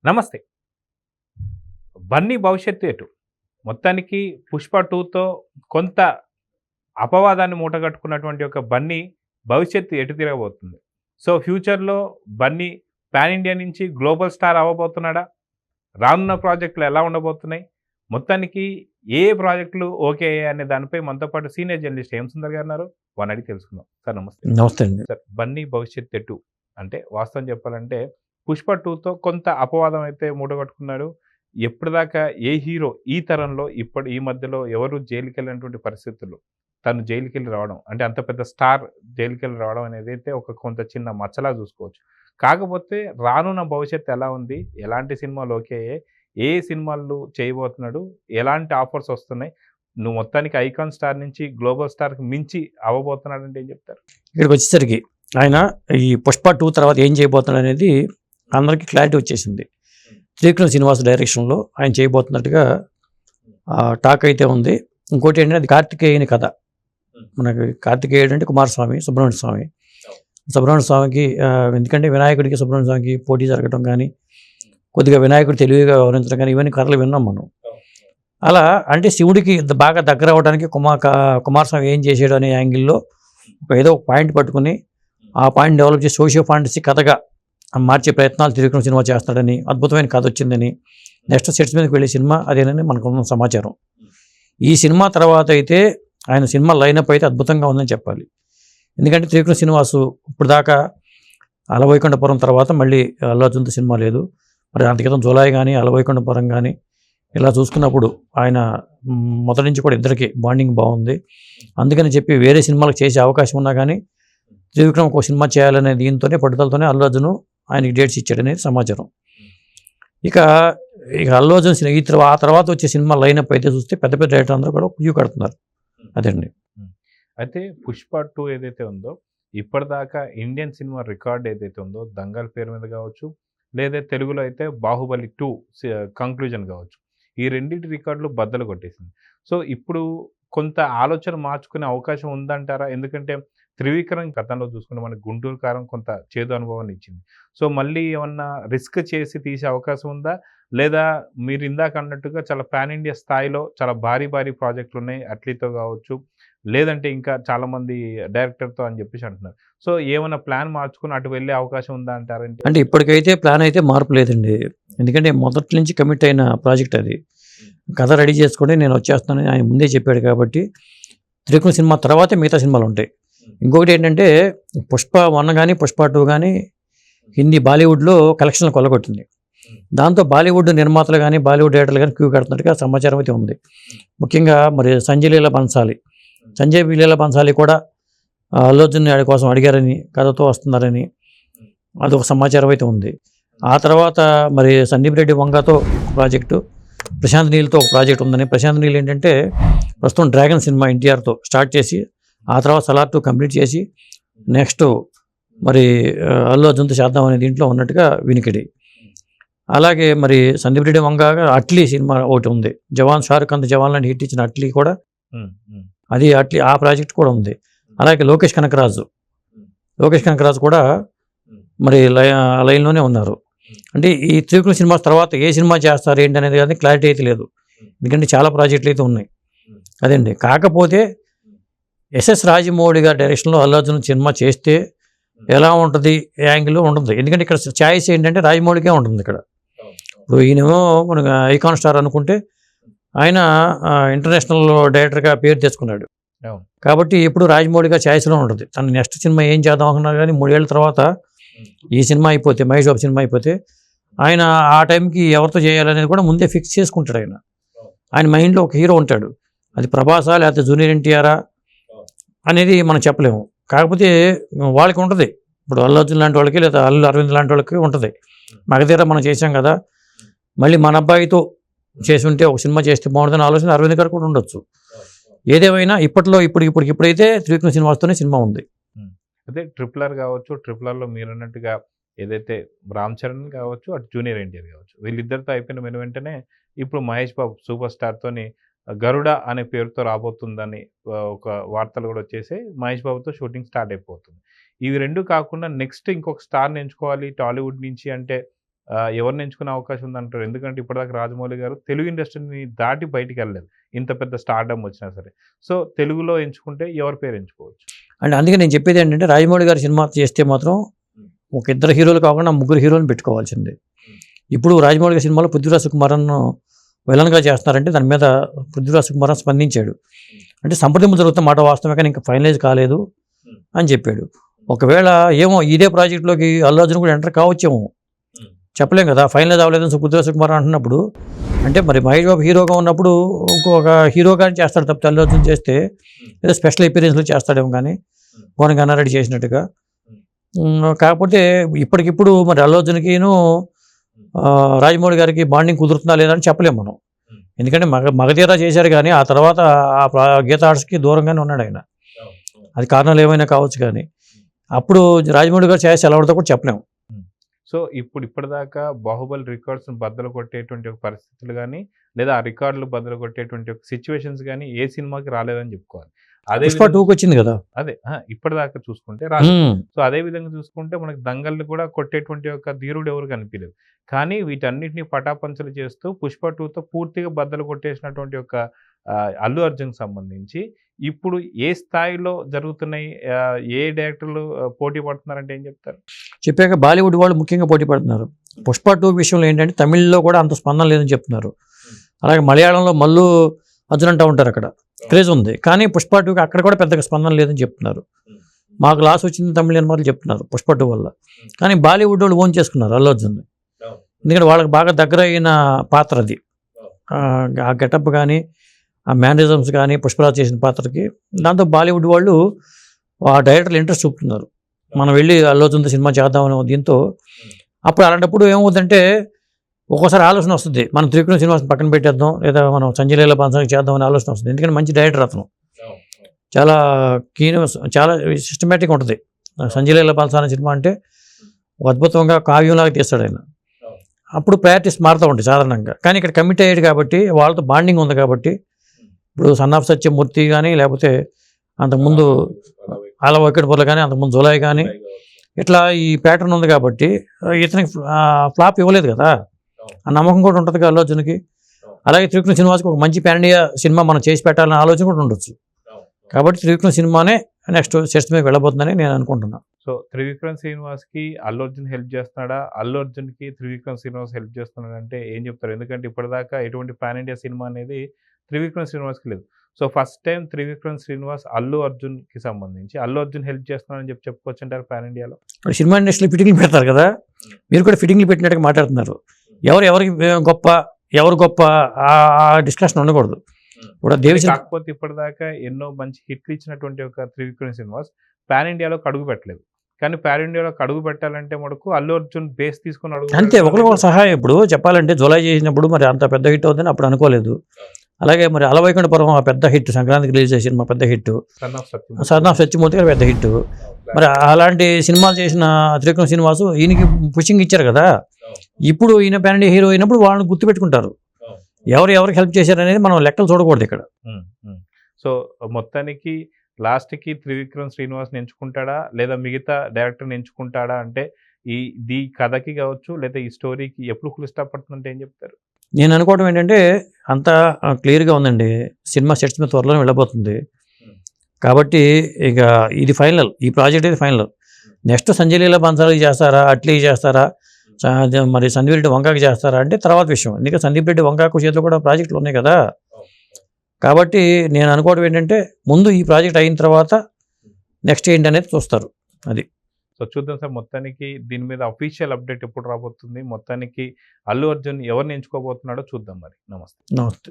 నమస్తే. 'బన్నీ' భవిష్యత్తు ఎటు? మొత్తానికి 'పుష్ప 2'తో కొంత అపవాదాన్ని మూటగట్టుకున్నటువంటి ఒక 'బన్నీ' భవిష్యత్తు ఎటు తిరగబోతుంది? సో, ఫ్యూచర్‌లో 'బన్నీ' పాన్ ఇండియా నుంచి గ్లోబల్ స్టార్ అవ్వబోతున్నాడా? రానున్న ప్రాజెక్టులు ఎలా ఉండబోతున్నాయి? మొత్తానికి ఏ ఏ ప్రాజెక్టులు ఓకే అయ్యాయి అనే దానిపై మనతో పాటు సీనియర్ జర్నలిస్ట్ హేమసుందర్ గారు ఉన్నారు. వారిని అడిగి తెలుసుకుందాం. సార్ నమస్తే. నమస్తే అండి. సార్ 'బన్నీ' భవిష్యత్తు ఎటు? అంటే వాస్తవం చెప్పాలంటే 'పుష్ప 2'తో కొంత అపవాదం అయితే మూటగట్టుకున్నాడు. ఎప్పటిదాకా ఏ హీరో ఈ తరంలో ఈ మధ్యలో ఎవరు జైలుకెళ్ళినటువంటి పరిస్థితుల్లో తను జైలుకెళ్ళి రావడం అంటే అంత పెద్ద స్టార్ జైలుకెళ్ళి రావడం అనేదైతే ఒక కొంత చిన్న మచ్చలా చూసుకోవచ్చు. కాకపోతే రానున్న భవిష్యత్తు ఎలా ఉంది? ఎలాంటి సినిమాలు ఓకే అయ్యాయి? ఏ సినిమాలు చేయబోతున్నాడు? ఎలాంటి ఆఫర్స్ వస్తున్నాయి? నువ్వు మొత్తానికి ఐకాన్ స్టార్ నుంచి గ్లోబల్ స్టార్‌కి మించి అవ్వబోతున్నాడంటే ఏం చెప్తారు? ఇక్కడికొచ్చేసరికి ఆయన ఈ 'పుష్ప 2' తర్వాత ఏం చేయబోతున్నాడనేది అందరికీ క్లారిటీ వచ్చేసింది. త్రివిక్రమ్ శ్రీనివాస్ డైరెక్షన్‌లో ఆయన చేయబోతున్నట్టుగా టాక్ అయితే ఉంది. ఇంకోటి ఏంటంటే అది కార్తికేయుని కథ. మనకి కార్తికేయుడు అంటే కుమారస్వామి, సుబ్రహ్మణ్య స్వామి. సుబ్రహ్మణ్య స్వామికి ఎందుకంటే వినాయకుడికి సుబ్రహ్మణ్య స్వామికి పోటీ జరగడం కానీ, కొద్దిగా వినాయకుడు తెలివిగా వ్యవహరించడం కానీ ఇవన్నీ కథలు విన్నాం మనం. అలా అంటే శివుడికి బాగా దగ్గర అవ్వడానికి కుమారస్వామి ఏం చేసాడు అనే యాంగిల్లో ఏదో ఒక పాయింట్ పట్టుకుని ఆ పాయింట్ డెవలప్ చేసి సోషియో ఫాంటసీ కథగా మార్చే ప్రయత్నాలు త్రివిక్రమ్ సినిమా చేస్తాడని, అద్భుతమైన కథ వచ్చిందని, నెక్స్ట్ సెట్స్ మీదకి వెళ్ళే సినిమా అదేనని మనకున్న సమాచారం. ఈ సినిమా తర్వాత అయితే ఆయన సినిమా లైనప్ అయితే అద్భుతంగా ఉందని చెప్పాలి. ఎందుకంటే త్రివిక్రమ్ శ్రీనివాసు ఇప్పుడు దాకా అలవైకుంఠపురం తర్వాత మళ్ళీ అల్లు అర్జున్‌తో సినిమా లేదు. మరి అంత క్రితం జులాయి కానీ అలవైకుంఠపురం కానీ ఇలా చూసుకున్నప్పుడు ఆయన మొదటి నుంచి కూడా ఇద్దరికి బాండింగ్ బాగుంది. అందుకని చెప్పి వేరే సినిమాలకు చేసే అవకాశం ఉన్నా కానీ త్రివిక్రమ్ ఒక సినిమా చేయాలనే దీంతోనే పట్టుదలతోనే అల్లు అర్జున్ ఆయనకి డేట్స్ ఇచ్చాడనేది సమాచారం. ఇక అల్లు అర్జున్ ఆ తర్వాత వచ్చే సినిమా లైనప్ అయితే చూస్తే పెద్ద పెద్ద డైరెక్టర్ అందరూ కూడా క్యూ కడుతున్నారు. అదండి. అయితే 'పుష్ప 2' ఏదైతే ఉందో ఇప్పటిదాకా ఇండియన్ సినిమా రికార్డ్ ఏదైతే ఉందో 'దంగల్' పేరు మీద కావచ్చు, లేదా తెలుగులో అయితే 'బాహుబలి 2' కంక్లూజన్ కావచ్చు. ఈ రెండిటి రికార్డులు బద్దలు కొట్టేసింది. సో, ఇప్పుడు కొంత ఆలోచన మార్చుకునే అవకాశం ఉందంటారా? ఎందుకంటే త్రివిక్రమ్ గతంలో చూసుకుంటే మనకి 'గుంటూరు కారం' కొంత చేదు అనుభవాన్ని ఇచ్చింది. సో, మళ్ళీ ఏమన్నా రిస్క్ చేసి తీసే అవకాశం ఉందా? లేదా మీరు ఇందాక అన్నట్టుగా చాలా పాన్ ఇండియా స్థాయిలో చాలా భారీ భారీ ప్రాజెక్టులున్నాయి. 'అట్లీతో' కావచ్చు, లేదంటే ఇంకా చాలామంది డైరెక్టర్‌తో అని చెప్పేసి అంటున్నారు. సో, ఏమన్నా ప్లాన్ మార్చుకొని అటు వెళ్ళే అవకాశం ఉందా అంటారేంటి? అంటే ఇప్పటికైతే ప్లాన్ అయితే మార్పు లేదండి. ఎందుకంటే మొదటి నుంచి కమిట్ అయిన ప్రాజెక్ట్ అది. కథ రెడీ చేసుకొని నేను వచ్చేస్తానని ఆయన ముందే చెప్పాడు కాబట్టి త్రివిక్రమ్ సినిమా తర్వాతే మిగతా సినిమాలు ఉంటాయి. ఇంకొకటి ఏంటంటే 'పుష్ప 1' కానీ 'పుష్ప 2' కానీ హిందీ బాలీవుడ్లో కలెక్షన్లు కొల్లగొట్టింది. దాంతో బాలీవుడ్ నిర్మాతలు కానీ బాలీవుడ్ డైరెక్టర్లు కానీ క్యూ కడుతున్నట్టుగా సమాచారం అయితే ఉంది. ముఖ్యంగా మరి సంజయ్ లీలా బన్సాలి కూడా అల్లు అర్జున్ కోసం అడిగారని, కథతో వస్తున్నారని అదొక సమాచారం అయితే ఉంది. ఆ తర్వాత మరి సందీప్ రెడ్డి వంగతో ప్రాజెక్టు, ప్రశాంత్ నీల్తో ఒక ప్రాజెక్ట్ ఉందని. ప్రశాంత్ నీల్ ఏంటంటే ప్రస్తుతం డ్రాగన్ సినిమా ఎన్టీఆర్తో స్టార్ట్ చేసి ఆ తర్వాత సలార్ 2 కంప్లీట్ చేసి నెక్స్ట్ మరి అల్లు అర్జున్తో చేద్దామనే దీంట్లో ఉన్నట్టుగా వినికిడి. అలాగే మరి సందీప్ రెడ్డి వంగ 'అట్లీ' సినిమా ఒకటి ఉంది. షారుఖ్ ఖాన్ జవాన్ లాంటి హిట్ ఇచ్చిన 'అట్లీ' కూడా అది ఆ ప్రాజెక్ట్ కూడా ఉంది. అలాగే లోకేష్ కనకరాజు కూడా మరి లైన్లోనే ఉన్నారు. అంటే ఈ త్రివిక్రమ్ సినిమా తర్వాత ఏ సినిమా చేస్తారు ఏంటి అనేది కానీ క్లారిటీ అయితే లేదు. ఎందుకంటే చాలా ప్రాజెక్టులు అయితే ఉన్నాయి. అదండి. కాకపోతే ఎస్ఎస్ రాజమౌళి గారి డైరెక్షన్లో అల్లు అర్జున్ సినిమా చేస్తే ఎలా ఉంటుంది యాంగిల్లో ఉంటుంది. ఎందుకంటే ఇక్కడ ఛాయిస్ ఏంటంటే రాజమౌళికే ఉంటుంది. ఇక్కడ ఇప్పుడు ఈయనేమో మనకు ఐకాన్ స్టార్ అనుకుంటే ఆయన ఇంటర్నేషనల్ డైరెక్టర్గా పేరు తెచ్చుకున్నాడు. కాబట్టి ఇప్పుడు రాజమౌళిగా ఛాయిస్లో ఉంటుంది. తను నెక్స్ట్ సినిమా ఏం చేద్దాం అనుకున్నారు కానీ 3 ఏళ్ళ తర్వాత ఈ సినిమా అయిపోతే, మహేష్ బాబు సినిమా అయిపోతే ఆయన ఆ టైంకి ఎవరితో చేయాలనేది కూడా ముందే ఫిక్స్ చేసుకుంటాడు. ఆయన మైండ్లో ఒక హీరో ఉంటాడు. అది ప్రభాసా లేకపోతే జూనియర్ ఎన్టీఆరా అనేది మనం చెప్పలేము. కాకపోతే వాళ్ళకి ఉంటుంది. ఇప్పుడు అల్లు అర్జున్ లాంటి వాళ్ళకి లేదా అల్లు అరవింద్ లాంటి వాళ్ళకి ఉంటుంది. మగధీర మనం చేసాం కదా, మళ్ళీ మన అబ్బాయితో చేసి ఉంటే ఒక సినిమా చేస్తే బాగుంటుందని ఆలోచన అరవింద్ గారు కూడా ఉండొచ్చు. ఏదేమైనా ఇప్పుడైతే త్రివిక్రమ్ శ్రీనివాస్తోనే సినిమా ఉంది. అదే 'ట్రిపుల్ కావచ్చు, 'ట్రిపుల్' మీరు అన్నట్టుగా ఏదైతే 'రామ్ చరణ్' కావచ్చు, అటు జూనియర్ ఎన్టీఆర్ కావచ్చు, వీళ్ళిద్దరితో అయిపోయిన వెంటనే ఇప్పుడు మహేష్ బాబు సూపర్ స్టార్‌తోని 'గరుడ' అనే పేరుతో రాబోతుందని ఒక వార్తలు కూడా వచ్చేసాయి. మహేష్ బాబుతో షూటింగ్ స్టార్ట్ అయిపోతుంది. ఇవి 2 కాకుండా నెక్స్ట్ ఇంకొక స్టార్‌ని ఎంచుకోవాలి టాలీవుడ్ నుంచి అంటే ఎవరిని ఎంచుకునే అవకాశం ఉందంటారు? ఎందుకంటే ఇప్పటిదాకా రాజమౌళి గారు తెలుగు ఇండస్ట్రీని దాటి బయటికి వెళ్ళలేదు. ఇంత పెద్ద స్టార్డమ్ వచ్చినా సరే. సో, తెలుగులో ఎంచుకుంటే ఎవరి పేరు ఎంచుకోవచ్చు? అండ్ అందుకే నేను చెప్పేది ఏంటంటే రాజమౌళి గారి సినిమా చేస్తే మాత్రం ఒక ఇద్దరు హీరోలు కాకుండా ముగ్గురు హీరోలను పెట్టుకోవాల్సిందే. ఇప్పుడు రాజమౌళి గారి సినిమాలో పృథ్వీరాజ్ సుకుమారన్ విలన్గా చేస్తున్నారంటే దాని మీద పృథ్వీరాజ్ సుకుమారన్ స్పందించాడు. అంటే సంప్రదింపులు జరుగుతున్న మాట వాస్తవమే కానీ ఇంకా ఫైనలైజ్ కాలేదు అని చెప్పాడు. ఒకవేళ ఏమో ఇదే ప్రాజెక్టులోకి అల్లు అర్జున్ కూడా ఎంటర్ కావచ్చేమో, చెప్పలేం కదా. ఫైనలైజ్ అవ్వలేదని పృథ్వీరాజ్ సుకుమారన్ అంటున్నప్పుడు అంటే మరి మహేష్ బాబు హీరోగా ఉన్నప్పుడు ఇంకొక హీరోగానే చేస్తాడు తప్పితే అల్లు అర్జున్ చేస్తే ఏదో స్పెషల్ అపీరెన్స్లో చేస్తాడేమో కానీ గోని గన్నారెడ్డి చేసినట్టుగా. కాకపోతే ఇప్పటికిప్పుడు మరి అల్లు అర్జున్కిను రాజమౌళి గారికి బాండింగ్ కుదురుతుందా లేదా అని చెప్పలేము మనం. ఎందుకంటే మగధీరా చేశారు కానీ ఆ తర్వాత గీత ఆర్ట్స్కి దూరంగానే ఉన్నాడు ఆయన. అది కారణాలు ఏమైనా కావచ్చు కానీ అప్పుడు రాజమౌళి గారు ఛాయిస్ ఎలా పడితే కూడా చెప్పలేము. సో, ఇప్పటిదాకా బాహుబలి రికార్డ్స్‌ని బద్దలు కొట్టేటువంటి ఒక పరిస్థితులు గానీ, లేదా ఆ రికార్డులు బద్దలు కొట్టేటువంటి ఒక సిట్యుయేషన్స్ గానీ ఏ సినిమాకి రాలేదని చెప్పుకోవాలి. అదే పుష్ప 2కి వచ్చింది కదా. అదే ఇప్పటిదాకా చూసుకుంటే రాలేదు. సో, అదే విధంగా చూసుకుంటే మనకి దంగల్ని కూడా కొట్టేటువంటి ఒక ధీరుడు ఎవరు కనిపియలేదు. కానీ వీటన్నిటిని పటాపంచలు చేస్తూ పుష్ప 2తో పూర్తిగా బద్దలు కొట్టేసినటువంటి ఒక అల్లు అర్జున్‌కి సంబంధించి ఇప్పుడు ఏ స్థాయిలో జరుగుతున్నాయి? ఏ డైరెక్టర్లు పోటీ పడుతున్నారంటే ఏం చెప్తారు? చెప్పాక బాలీవుడ్ వాళ్ళు ముఖ్యంగా పోటీ పడుతున్నారు. పుష్ప 2 విషయంలో ఏంటంటే తమిళ్లో కూడా అంత స్పందన లేదని చెప్తున్నారు. అలాగే మలయాళంలో మల్లు అర్జున్ అంటూ ఉంటారు, అక్కడ క్రేజ్ ఉంది. కానీ పుష్ప 2కి అక్కడ కూడా పెద్దగా స్పందన లేదని చెప్తున్నారు. మాకు లాస్ వచ్చింది తమిళ నిర్మాతలు చెప్తున్నారు పుష్ప 2 వల్ల. కానీ బాలీవుడ్ వాళ్ళు ఓన్ చేసుకున్నారు అల్లు అర్జున్ని. ఎందుకంటే వాళ్ళకి బాగా దగ్గర అయిన పాత్ర అది. ఆ గెటప్ కానీ ఆ మేనరిజమ్స్ కానీ పుష్పరాజ్ చేసిన పాత్రకి. దాంతో బాలీవుడ్ వాళ్ళు ఆ డైరెక్టర్లు ఇంట్రెస్ట్ చూపుతున్నారు, మనం వెళ్ళి అల్లు అర్జున్తో సినిమా చేద్దామని. దీంతో అప్పుడు అలాంటప్పుడు ఏమవుతుందంటే ఒక్కోసారి ఆలోచన వస్తుంది, మనం త్రివిక్రమ్ శ్రీనివాస్ పక్కన పెట్టేద్దాం, లేదా మనం సంజయ్ లీలా బాన్సాకి చేద్దామని ఆలోచన వస్తుంది. ఎందుకంటే మంచి డైరెక్టర్ అతను, చాలా కీన్, చాలా సిస్టమేటిక్ ఉంటుంది. సంజయ్ లీలా బాన్సాని సినిమా అంటే ఒక అద్భుతంగా కావ్యంలాగా తీస్తాడు ఆయన. అప్పుడు ప్రయారిటీస్ మారుతూ ఉంటాయి సాధారణంగా. కానీ ఇక్కడ కమిట్ అయ్యాడు కాబట్టి, వాళ్ళతో బాండింగ్ ఉంది కాబట్టి, ఇప్పుడు సన్ ఆఫ్ సత్యమూర్తి కానీ, లేకపోతే అంతకుముందు అలా వైకట్పూర్లో కానీ, అంతకుముందు జులై కానీ, ఇట్లా ఈ ప్యాటర్న్ ఉంది కాబట్టి ఇతనికి ఫ్లాప్ ఇవ్వలేదు కదా. ఆ నమ్మకం కూడా ఉంటుంది కదా అల్లు అర్జున్కి. అలాగే త్రివిక్రమ్ శ్రీనివాస్కి ఒక మంచి పాన్ ఇండియా సినిమా మనం చేసి పెట్టాలనే ఆలోచన కూడా ఉండొచ్చు. కాబట్టి త్రివిక్రమ్ సినిమానే నెక్స్ట్ సెట్స్ మీద వెళ్ళబోతుందని నేను అనుకుంటున్నాను. సో, త్రివిక్రమ్ శ్రీనివాస్కి అల్లు అర్జున్ హెల్ప్ చేస్తున్నాడా? అల్లు అర్జున్కి త్రివిక్రమ్ శ్రీనివాస్ హెల్ప్ చేస్తున్నాడు అంటే ఏం చెప్తారు? ఎందుకంటే ఇప్పటిదాకా ఎటువంటి పాన్ ఇండియా సినిమా అనేది త్రివిక్రమ్ శ్రీనివాస్కి లేదు. So, first time Trivikram Srinivas Allu అర్జున్కి సంబంధించి అల్లు అర్జున్ హెల్ప్ చేస్తున్నాడని చెప్పుకోవచ్చు అంటారు పాన్ ఇండియాలో. ఇప్పుడు సినిమా ఇండస్ట్రీలో ఫిట్టింగ్లు పెడతారు కదా, మీరు కూడా ఫిట్టింగ్లు పెట్టినట్టుగా మాట్లాడుతున్నారు. ఎవరికి గొప్ప, ఎవరు గొప్ప ఆ డిస్కషన్ ఉండకూడదు. ఇప్పుడు కాకపోతే ఇప్పటిదాకా ఎన్నో మంచి హిట్లు ఇచ్చినటువంటి ఒక త్రివిక్రమ్ శ్రీనివాస్ పాన్ ఇండియాలో అడుగు పెట్టలేదు. కానీ పాన్ ఇండియాలో అడుగు పెట్టాలంటే మనకు అల్లు అర్జున్ బేస్ తీసుకుని అడుగు అంతే, ఒకరికొకరు సహాయం. ఇప్పుడు చెప్పాలంటే జులై చేసినప్పుడు మరి అంత పెద్ద హిట్ అవుతుందని అప్పుడు అనుకోలేదు. అలాగే మరి అలవైకుంఠపురం ఆ పెద్ద హిట్, సంక్రాంతికి రిలీజ్ చేసిన మా పెద్ద హిట్, సన్ ఆఫ్ సత్యమూర్తి గారు పెద్ద హిట్. మరి అలాంటి సినిమాలు చేసిన త్రివిక్రమ్ శ్రీనివాసు ఈయనకి పుషింగ్ ఇచ్చారు కదా. ఇప్పుడు ఈయన పాన్ ఇండియా హీరో అయినప్పుడు వాళ్ళని గుర్తుపెట్టుకుంటారు, ఎవరికి హెల్ప్ చేశారనేది మనం లెక్కలు చూడకూడదు ఇక్కడ. సో, మొత్తానికి లాస్ట్కి త్రివిక్రమ్ శ్రీనివాస్ని ఎంచుకుంటాడా, లేదా మిగతా డైరెక్టర్ని ఎంచుకుంటాడా అంటే ఈ కథకి కావచ్చు, లేదా ఈ స్టోరీకి ఎప్పుడు ఫుల్ స్టాప్ పడుతుందంటే ఏం చెప్తారు? నేను అనుకోవడం ఏంటంటే అంతా క్లియర్గా ఉందండి. సినిమా సెట్స్ మీద త్వరలో వెళ్ళబోతుంది కాబట్టి ఇక ఇది ఫైనల్, ఈ ప్రాజెక్ట్ ఇది ఫైనల్. నెక్స్ట్ సంజయ్ లీలా బన్సాలి చేస్తారా, అట్లీ చేస్తారా, మరి సందీప్ రెడ్డి వంకాకి చేస్తారా అంటే తర్వాత విషయం. ఎందుకంటే సందీప్ రెడ్డి వంకాకు చేతిలో కూడా ప్రాజెక్టులు ఉన్నాయి కదా. కాబట్టి నేను అనుకోవడం ఏంటంటే ముందు ఈ ప్రాజెక్ట్ అయిన తర్వాత నెక్స్ట్ ఏంటి అనేది చూస్తారు. అది సో, చూద్దాం సార్. మొత్తానికి దీని మీద అఫీషియల్ అప్డేట్ ఎప్పుడు రాబోతుంది, మొత్తానికి అల్లు అర్జున్ ఎవరిని ఎంచుకోబోతున్నాడో చూద్దాం మరి. నమస్తే. నమస్తే.